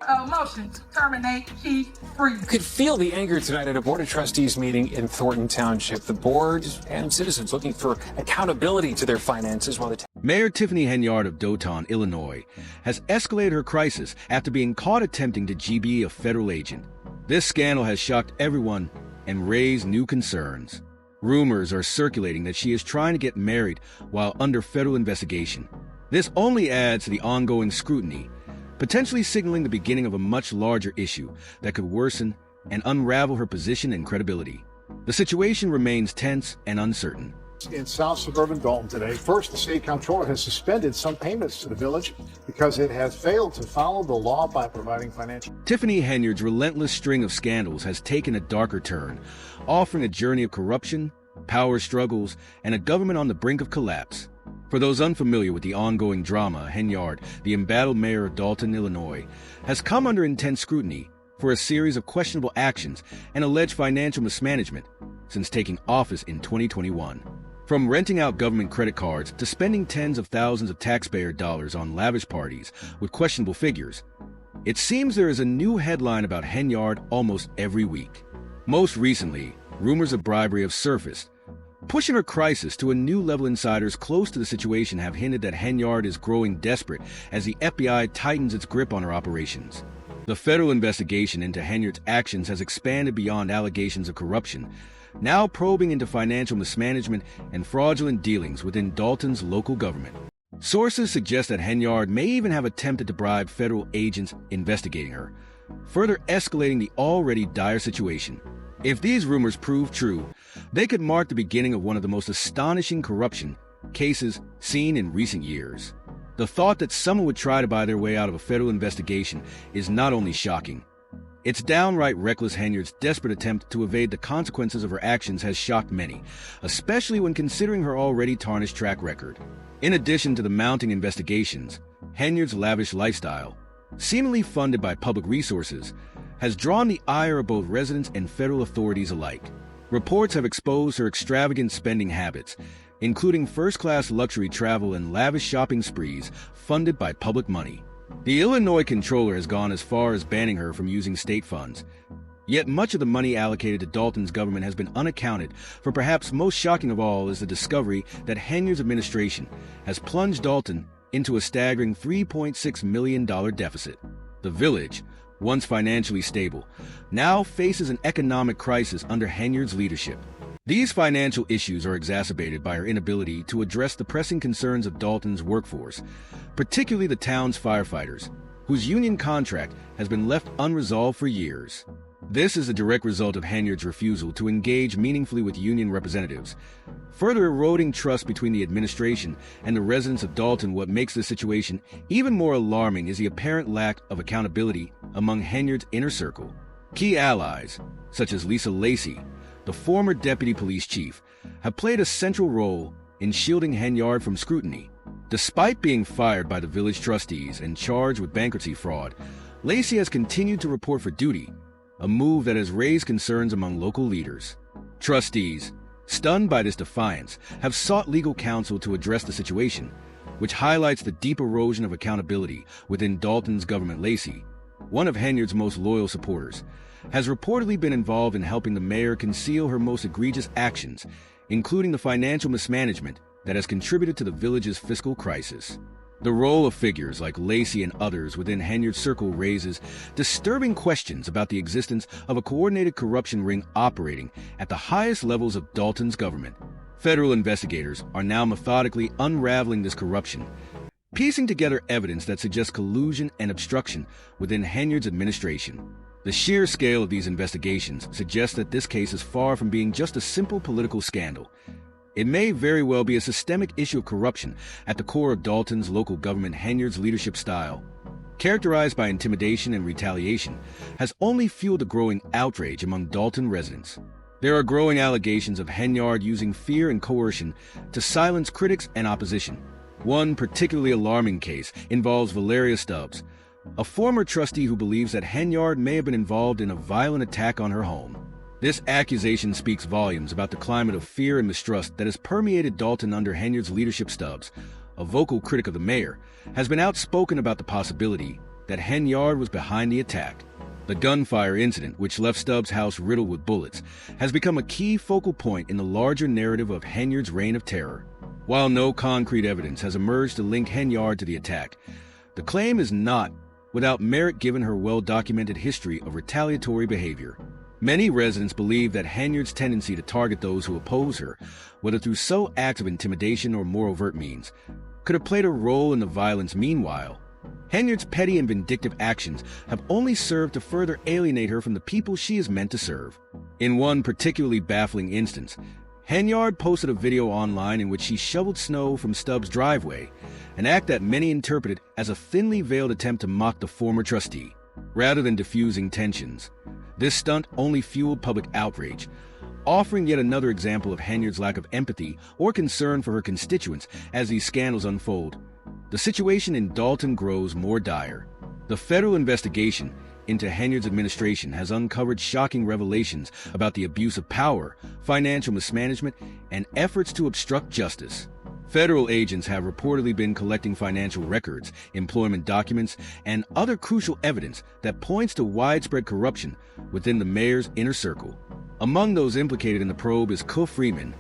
Motion to terminate Chief Freeze. You could feel the anger tonight at a Board of Trustees meeting in Thornton Township. The board and citizens looking for accountability to their finances while the Mayor Tiffany Henyard of Doton, Illinois, has escalated her crisis after being caught attempting to GB a federal agent. This scandal has shocked everyone and raised new concerns. Rumors are circulating that she is trying to get married while under federal investigation. This only adds to the ongoing scrutiny, potentially signaling the beginning of a much larger issue that could worsen and unravel her position and credibility. The situation remains tense and uncertain. In South Suburban Dalton today, first, the state comptroller has suspended some payments to the village because it has failed to follow the law by providing financial. Tiffany Henyard's relentless string of scandals has taken a darker turn, offering a journey of corruption, power struggles, and a government on the brink of collapse. For those unfamiliar with the ongoing drama, Henyard, the embattled mayor of Dalton, Illinois, has come under intense scrutiny for a series of questionable actions and alleged financial mismanagement since taking office in 2021. From renting out government credit cards to spending tens of thousands of taxpayer dollars on lavish parties with questionable figures, it seems there is a new headline about Henyard almost every week. Most recently, rumors of bribery have surfaced, pushing her crisis to a new level. Insiders close to the situation have hinted that Henyard is growing desperate as the FBI tightens its grip on her operations. The federal investigation into Henyard's actions has expanded beyond allegations of corruption, now probing into financial mismanagement and fraudulent dealings within Dalton's local government. Sources suggest that Henyard may even have attempted to bribe federal agents investigating her, further escalating the already dire situation. If these rumors prove true, they could mark the beginning of one of the most astonishing corruption cases seen in recent years. The thought that someone would try to buy their way out of a federal investigation is not only shocking, it's downright reckless. Henyard's desperate attempt to evade the consequences of her actions has shocked many, especially when considering her already tarnished track record. In addition to the mounting investigations, Henyard's lavish lifestyle, seemingly funded by public resources, has drawn the ire of both residents and federal authorities alike. Reports have exposed her extravagant spending habits, including first-class luxury travel and lavish shopping sprees funded by public money. The Illinois Comptroller has gone as far as banning her from using state funds. Yet much of the money allocated to Dalton's government has been unaccounted for. Perhaps most shocking of all is the discovery that Henyard's administration has plunged Dalton into a staggering $3.6 million deficit. The village, once financially stable, now faces an economic crisis under Henyard's leadership. These financial issues are exacerbated by her inability to address the pressing concerns of Dalton's workforce, particularly the town's firefighters, whose union contract has been left unresolved for years. This is a direct result of Henyard's refusal to engage meaningfully with union representatives, further eroding trust between the administration and the residents of Dalton. What makes the situation even more alarming is the apparent lack of accountability among Henyard's inner circle. Key allies, such as Lisa Lacey, the former deputy police chief, have played a central role in shielding Henyard from scrutiny. Despite being fired by the village trustees and charged with bankruptcy fraud, Lacey has continued to report for duty, a move that has raised concerns among local leaders. Trustees, stunned by this defiance, have sought legal counsel to address the situation, which highlights the deep erosion of accountability within Dalton's government. Lacey, one of Henyard's most loyal supporters, has reportedly been involved in helping the mayor conceal her most egregious actions, including the financial mismanagement that has contributed to the village's fiscal crisis. The role of figures like Lacey and others within Henyard's circle raises disturbing questions about the existence of a coordinated corruption ring operating at the highest levels of Dalton's government. Federal investigators are now methodically unraveling this corruption, piecing together evidence that suggests collusion and obstruction within Henyard's administration. The sheer scale of these investigations suggests that this case is far from being just a simple political scandal. It may very well be a systemic issue of corruption at the core of Dalton's local government. Henyard's leadership style, characterized by intimidation and retaliation, has only fueled a growing outrage among Dalton residents. There are growing allegations of Henyard using fear and coercion to silence critics and opposition. One particularly alarming case involves Valeria Stubbs, a former trustee who believes that Henyard may have been involved in a violent attack on her home. This accusation speaks volumes about the climate of fear and mistrust that has permeated Dalton under Henyard's leadership. Stubbs, a vocal critic of the mayor, has been outspoken about the possibility that Henyard was behind the attack. The gunfire incident, which left Stubbs' house riddled with bullets, has become a key focal point in the larger narrative of Henyard's reign of terror. While no concrete evidence has emerged to link Henyard to the attack, the claim is not without merit given her well-documented history of retaliatory behavior. Many residents believe that Henyard's tendency to target those who oppose her, whether through sole acts of intimidation or more overt means, could have played a role in the violence. Meanwhile, Henyard's petty and vindictive actions have only served to further alienate her from the people she is meant to serve. In one particularly baffling instance, Henyard posted a video online in which she shoveled snow from Stubbs' driveway, an act that many interpreted as a thinly veiled attempt to mock the former trustee. Rather than diffusing tensions, this stunt only fueled public outrage, offering yet another example of Henyard's lack of empathy or concern for her constituents as these scandals unfold. The situation in Dalton grows more dire. The federal investigation into Henyard's administration has uncovered shocking revelations about the abuse of power, financial mismanagement, and efforts to obstruct justice. Federal agents have reportedly been collecting financial records, employment documents, and other crucial evidence that points to widespread corruption within the mayor's inner circle. Among those implicated in the probe is Cuff Freeman,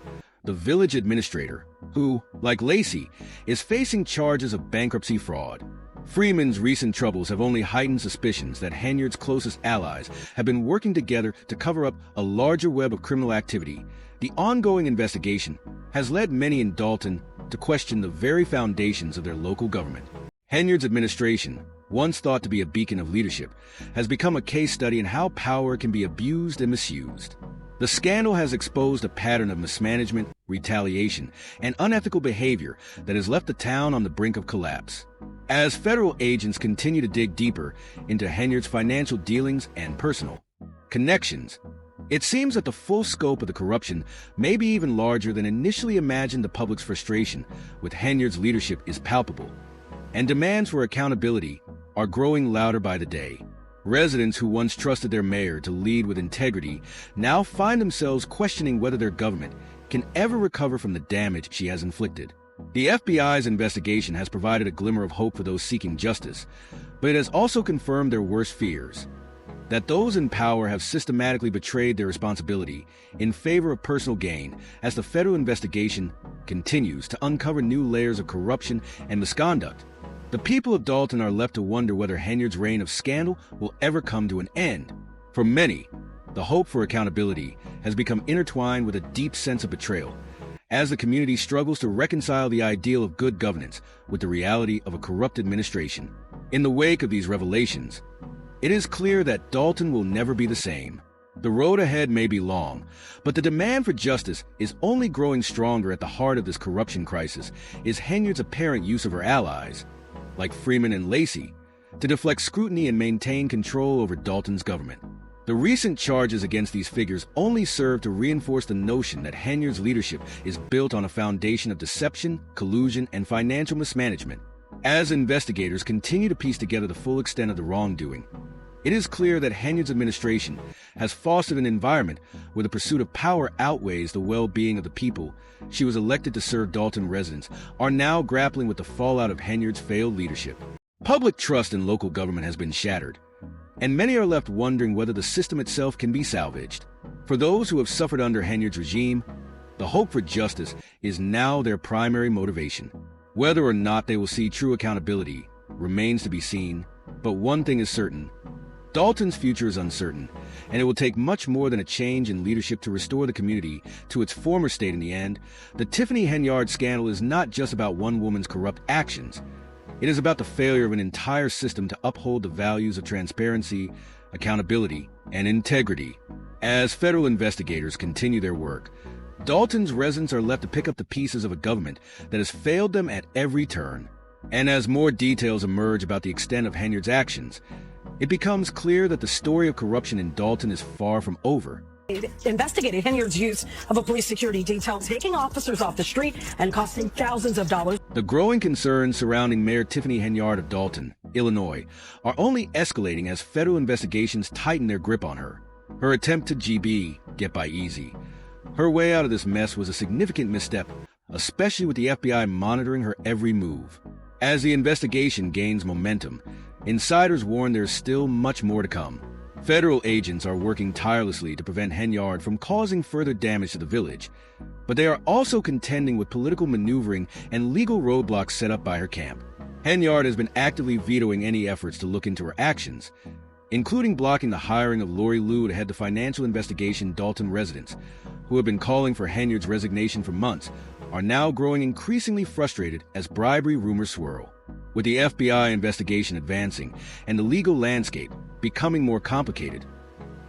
the village administrator, who, like Lacey, is facing charges of bankruptcy fraud. Freeman's recent troubles have only heightened suspicions that Henyard's closest allies have been working together to cover up a larger web of criminal activity. The ongoing investigation has led many in Dalton to question the very foundations of their local government. Henyard's administration, once thought to be a beacon of leadership, has become a case study in how power can be abused and misused. The scandal has exposed a pattern of mismanagement, retaliation, and unethical behavior that has left the town on the brink of collapse. As federal agents continue to dig deeper into Henyard's financial dealings and personal connections, it seems that the full scope of the corruption may be even larger than initially imagined. The public's frustration with Henyard's leadership is palpable, and demands for accountability are growing louder by the day. Residents who once trusted their mayor to lead with integrity now find themselves questioning whether their government can ever recover from the damage she has inflicted. The FBI's investigation has provided a glimmer of hope for those seeking justice, but it has also confirmed their worst fears, that those in power have systematically betrayed their responsibility in favor of personal gain as the federal investigation continues to uncover new layers of corruption and misconduct. The people of Dalton are left to wonder whether Henyard's reign of scandal will ever come to an end. For many, the hope for accountability has become intertwined with a deep sense of betrayal, as the community struggles to reconcile the ideal of good governance with the reality of a corrupt administration. In the wake of these revelations, it is clear that Dalton will never be the same. The road ahead may be long, but the demand for justice is only growing stronger. At the heart of this corruption crisis is Henyard's apparent use of her allies, like Freeman and Lacey, to deflect scrutiny and maintain control over Dalton's government. The recent charges against these figures only serve to reinforce the notion that Henyard's leadership is built on a foundation of deception, collusion, and financial mismanagement. As investigators continue to piece together the full extent of the wrongdoing, it is clear that Henyard's administration has fostered an environment where the pursuit of power outweighs the well-being of the people she was elected to serve. Dalton residents are now grappling with the fallout of Henyard's failed leadership. Public trust in local government has been shattered, and many are left wondering whether the system itself can be salvaged. For those who have suffered under Henyard's regime, the hope for justice is now their primary motivation. Whether or not they will see true accountability remains to be seen, but one thing is certain: Dalton's future is uncertain, and it will take much more than a change in leadership to restore the community to its former state. In the end, the Tiffany Henyard scandal is not just about one woman's corrupt actions. It is about the failure of an entire system to uphold the values of transparency, accountability, and integrity. As federal investigators continue their work, Dalton's residents are left to pick up the pieces of a government that has failed them at every turn. And as more details emerge about the extent of Henyard's actions, it becomes clear that the story of corruption in Dalton is far from over. Investigated Henyard's use of a police security detail, taking officers off the street and costing thousands of dollars. The growing concerns surrounding Mayor Tiffany Henyard of Dalton, Illinois, are only escalating as federal investigations tighten their grip on her. Her attempt to get by easy. Her way out of this mess was a significant misstep, especially with the FBI monitoring her every move. As the investigation gains momentum, Insiders warn there's still much more to come. Federal agents are working tirelessly to prevent Henyard from causing further damage to the village, but they are also contending with political maneuvering and legal roadblocks set up by her camp. Henyard has been actively vetoing any efforts to look into her actions, including blocking the hiring of Lori Liu to head the financial investigation. Dalton residents, who have been calling for Henyard's resignation for months, are now growing increasingly frustrated as bribery rumors swirl. With the FBI investigation advancing and the legal landscape becoming more complicated,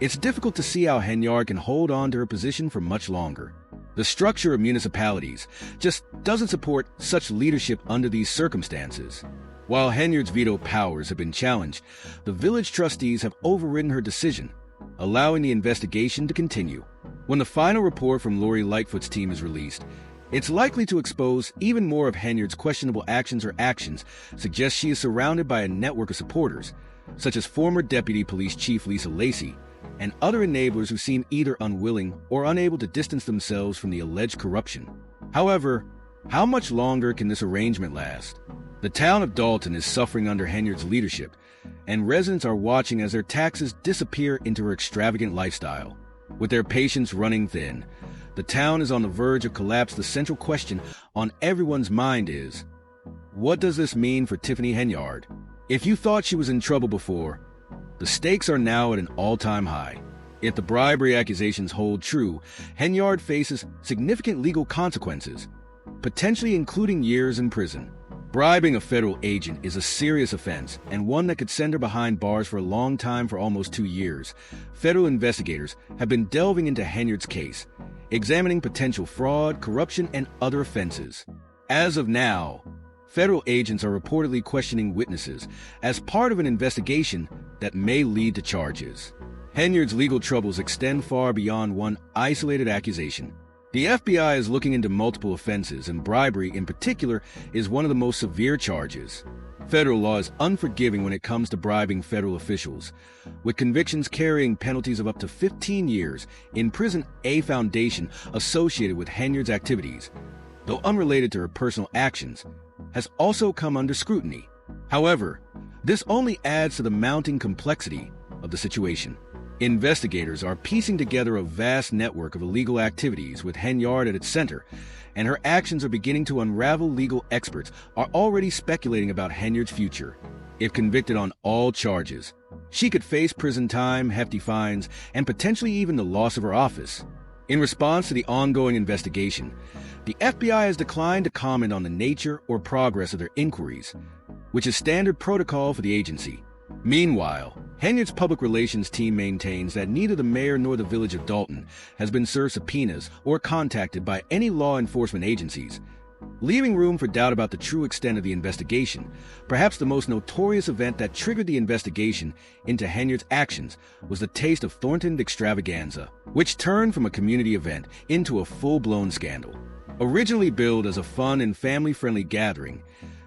it's difficult to see how Henyard can hold on to her position for much longer. The structure of municipalities just doesn't support such leadership under these circumstances. While Henyard's veto powers have been challenged, the village trustees have overridden her decision, allowing the investigation to continue. When the final report from Lori Lightfoot's team is released, it's likely to expose even more of Henyard's questionable actions. Her actions suggest she is surrounded by a network of supporters, such as former Deputy Police Chief Lisa Lacey, and other enablers who seem either unwilling or unable to distance themselves from the alleged corruption. However, how much longer can this arrangement last? The town of Dalton is suffering under Henyard's leadership, and residents are watching as their taxes disappear into her extravagant lifestyle. With their patience running thin, the town is on the verge of collapse. The central question on everyone's mind is, what does this mean for Tiffany Henyard? If you thought she was in trouble before, the stakes are now at an all-time high. If the bribery accusations hold true, Henyard faces significant legal consequences, potentially including years in prison. Bribing a federal agent is a serious offense and one that could send her behind bars for a long time. For almost 2 years, federal investigators have been delving into Henyard's case, examining potential fraud, corruption, and other offenses. As of now, federal agents are reportedly questioning witnesses as part of an investigation that may lead to charges. Henyard's legal troubles extend far beyond one isolated accusation. The FBI is looking into multiple offenses, and bribery in particular is one of the most severe charges. Federal law is unforgiving when it comes to bribing federal officials, with convictions carrying penalties of up to 15 years in prison. A foundation associated with Henyard's activities, though unrelated to her personal actions, has also come under scrutiny. However, this only adds to the mounting complexity of the situation. Investigators are piecing together a vast network of illegal activities with Henyard at its center, and her actions are beginning to unravel. Legal experts are already speculating about Henyard's future. If convicted on all charges, she could face prison time, hefty fines, and potentially even the loss of her office. In response to the ongoing investigation, the FBI has declined to comment on the nature or progress of their inquiries, which is standard protocol for the agency. Meanwhile, Henyard's public relations team maintains that neither the mayor nor the village of Dalton has been served subpoenas or contacted by any law enforcement agencies, leaving room for doubt about the true extent of the investigation. Perhaps the most notorious event that triggered the investigation into Henyard's actions was the Taste of Thornton extravaganza, which turned from a community event into a full-blown scandal. Originally billed as a fun and family-friendly gathering,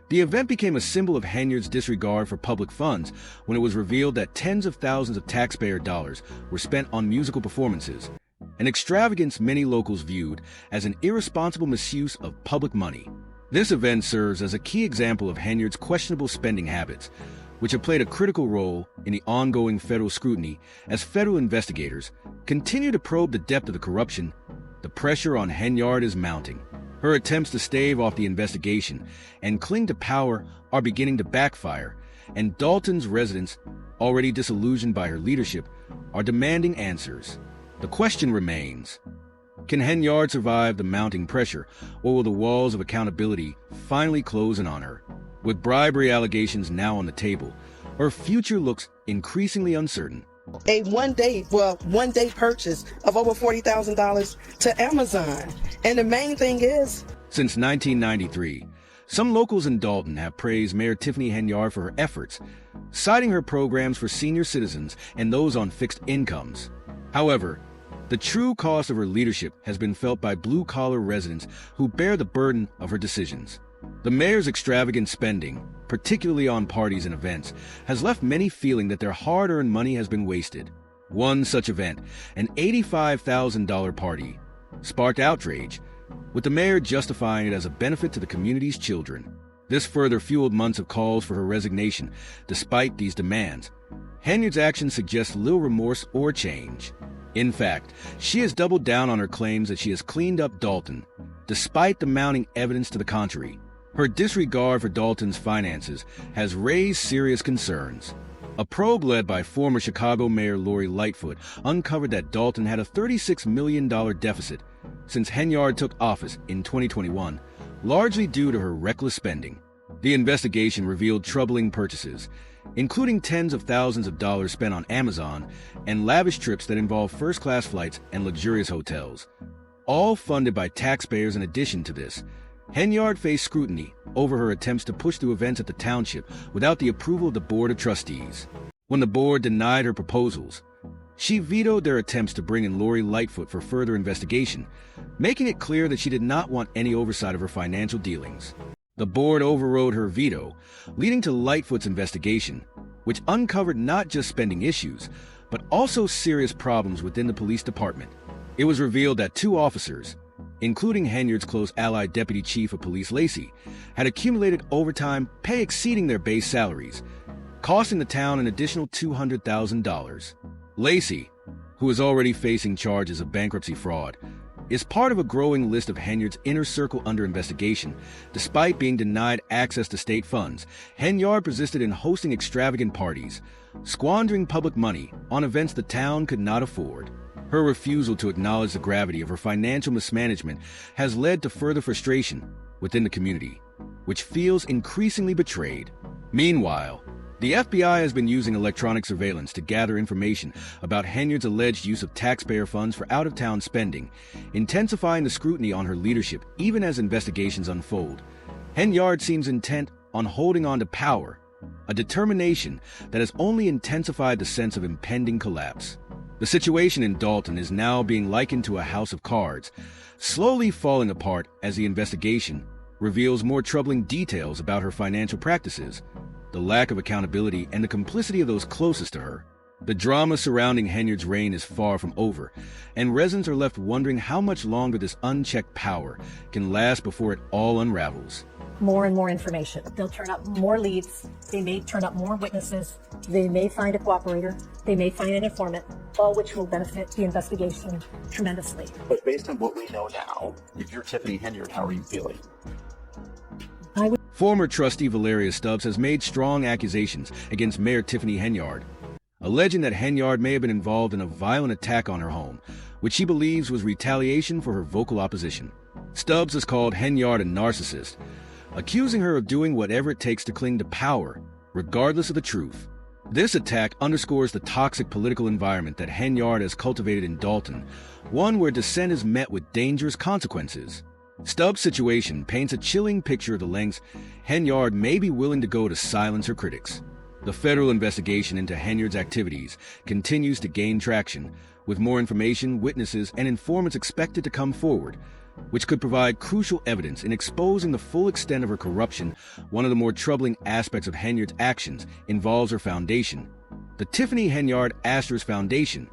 the event became a symbol of Henyard's disregard for public funds when it was revealed that tens of thousands of taxpayer dollars were spent on musical performances, an extravagance many locals viewed as an irresponsible misuse of public money. This event serves as a key example of Henyard's questionable spending habits, which have played a critical role in the ongoing federal scrutiny. As federal investigators continue to probe the depth of the corruption, the pressure on Henyard is mounting. Her attempts to stave off the investigation and cling to power are beginning to backfire, and Dalton's residents, already disillusioned by her leadership, are demanding answers. The question remains, can Henyard survive the mounting pressure, or will the walls of accountability finally close in on her? With bribery allegations now on the table, her future looks increasingly uncertain. A one-day purchase of over $40,000 to Amazon. And the main thing is, since 1993, some locals in Dalton have praised Mayor Tiffany Henyard for her efforts, citing her programs for senior citizens and those on fixed incomes. However, the true cost of her leadership has been felt by blue-collar residents who bear the burden of her decisions. The mayor's extravagant spending, particularly on parties and events, has left many feeling that their hard-earned money has been wasted. One such event, an $85,000 party, sparked outrage, with the mayor justifying it as a benefit to the community's children. This further fueled months of calls for her resignation. Despite these demands, Henyard's actions suggest little remorse or change. In fact, she has doubled down on her claims that she has cleaned up Dalton, despite the mounting evidence to the contrary. Her disregard for Dalton's finances has raised serious concerns. A probe led by former Chicago Mayor Lori Lightfoot uncovered that Dalton had a $36 million deficit since Henyard took office in 2021, largely due to her reckless spending. The investigation revealed troubling purchases, including tens of thousands of dollars spent on Amazon and lavish trips that involve first-class flights and luxurious hotels, all funded by taxpayers. In addition to this, Henyard faced scrutiny over her attempts to push through events at the township without the approval of the Board of Trustees. When the board denied her proposals, she vetoed their attempts to bring in Lori Lightfoot for further investigation, making it clear that she did not want any oversight of her financial dealings. The board overrode her veto, leading to Lightfoot's investigation, which uncovered not just spending issues, but also serious problems within the police department. It was revealed that 2 officers, including Henyard's close ally Deputy Chief of Police Lacey, had accumulated overtime pay exceeding their base salaries, costing the town an additional $200,000. Lacey, who is already facing charges of bankruptcy fraud, is part of a growing list of Henyard's inner circle under investigation. Despite being denied access to state funds, Henyard persisted in hosting extravagant parties, squandering public money on events the town could not afford. Her refusal to acknowledge the gravity of her financial mismanagement has led to further frustration within the community, which feels increasingly betrayed. Meanwhile, the FBI has been using electronic surveillance to gather information about Henyard's alleged use of taxpayer funds for out-of-town spending, intensifying the scrutiny on her leadership even as investigations unfold. Henyard seems intent on holding on to power, a determination that has only intensified the sense of impending collapse. The situation in Dalton is now being likened to a house of cards, slowly falling apart as the investigation reveals more troubling details about her financial practices, the lack of accountability, and the complicity of those closest to her. The drama surrounding Henyard's reign is far from over, and residents are left wondering how much longer this unchecked power can last before it all unravels. More and more information. They'll turn up more leads. They may turn up more witnesses. They may find a cooperator. They may find an informant, all which will benefit the investigation tremendously. But based on what we know now, if you're Tiffany Henyard, how are you feeling? Former trustee Valeria Stubbs has made strong accusations against Mayor Tiffany Henyard, alleging that Henyard may have been involved in a violent attack on her home, which she believes was retaliation for her vocal opposition. Stubbs has called Henyard a narcissist, accusing her of doing whatever it takes to cling to power, regardless of the truth. This attack underscores the toxic political environment that Henyard has cultivated in Dalton, one where dissent is met with dangerous consequences. Stubbs' situation paints a chilling picture of the lengths Henyard may be willing to go to silence her critics. The federal investigation into Henyard's activities continues to gain traction, with more information, witnesses, and informants expected to come forward, which could provide crucial evidence in exposing the full extent of her corruption. One of the more troubling aspects of Henyard's actions involves her foundation, the Tiffany Henyard Astor's Foundation,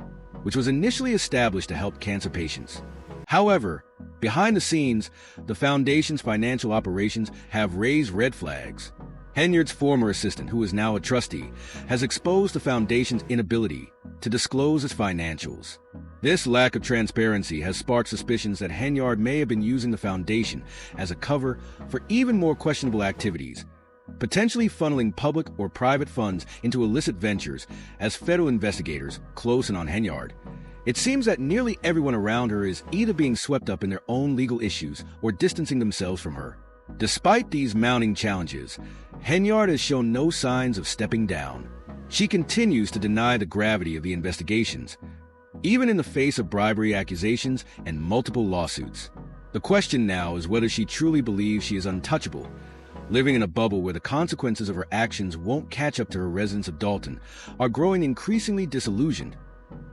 which was initially established to help cancer patients. However, behind the scenes, the foundation's financial operations have raised red flags. Henyard's former assistant, who is now a trustee, has exposed the foundation's inability to disclose its financials. This lack of transparency has sparked suspicions that Henyard may have been using the foundation as a cover for even more questionable activities, potentially funneling public or private funds into illicit ventures. As federal investigators close in on Henyard, it seems that nearly everyone around her is either being swept up in their own legal issues or distancing themselves from her. Despite these mounting challenges, Henyard has shown no signs of stepping down. She continues to deny the gravity of the investigations, even in the face of bribery accusations and multiple lawsuits. The question now is whether she truly believes she is untouchable, living in a bubble where the consequences of her actions won't catch up to her. Residents of Dalton are growing increasingly disillusioned,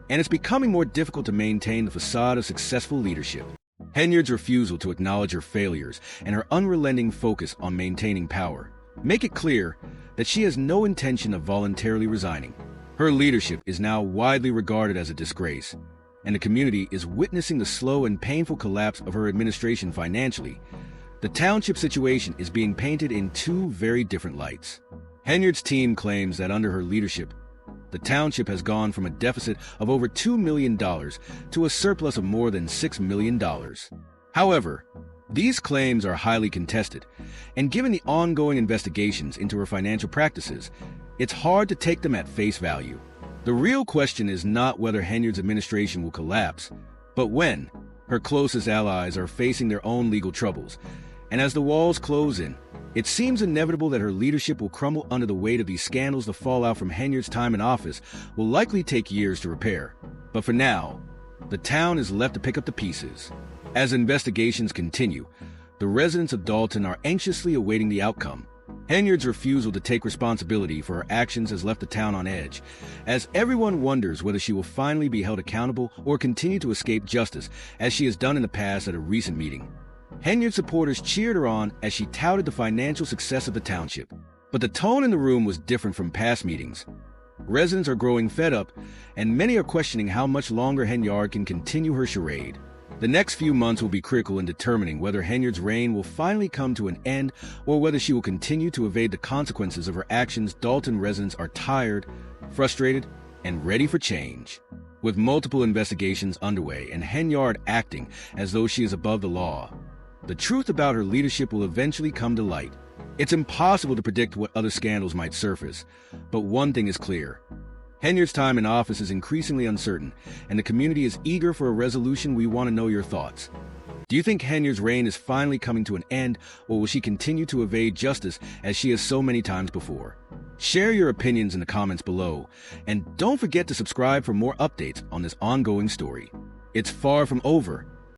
and it's becoming more difficult to maintain the facade of successful leadership. Henyard's refusal to acknowledge her failures and her unrelenting focus on maintaining power make it clear that she has no intention of voluntarily resigning. Her leadership is now widely regarded as a disgrace, and the community is witnessing the slow and painful collapse of her administration financially. The township situation is being painted in two very different lights. Henyard's team claims that under her leadership, the township has gone from a deficit of over $2 million to a surplus of more than $6 million. However, these claims are highly contested, and given the ongoing investigations into her financial practices, it's hard to take them at face value. The real question is not whether Henyard's administration will collapse, but when. Her closest allies are facing their own legal troubles, and as the walls close in, it seems inevitable that her leadership will crumble under the weight of these scandals. The fallout from Henyard's time in office will likely take years to repair. But for now, the town is left to pick up the pieces. As investigations continue, the residents of Dalton are anxiously awaiting the outcome. Henyard's refusal to take responsibility for her actions has left the town on edge, as everyone wonders whether she will finally be held accountable or continue to escape justice, as she has done in the past at a recent meeting. Henyard's supporters cheered her on as she touted the financial success of the township. But the tone in the room was different from past meetings. Residents are growing fed up, and many are questioning how much longer Henyard can continue her charade. The next few months will be critical in determining whether Henyard's reign will finally come to an end or whether she will continue to evade the consequences of her actions. Dalton residents are tired, frustrated, and ready for change. With multiple investigations underway and Henyard acting as though she is above the law, the truth about her leadership will eventually come to light. It's impossible to predict what other scandals might surface, but one thing is clear. Henyard's time in office is increasingly uncertain, and the community is eager for a resolution. We want to know your thoughts. Do you think Henyard's reign is finally coming to an end, or will she continue to evade justice as she has so many times before? Share your opinions in the comments below, and don't forget to subscribe for more updates on this ongoing story. It's far from over,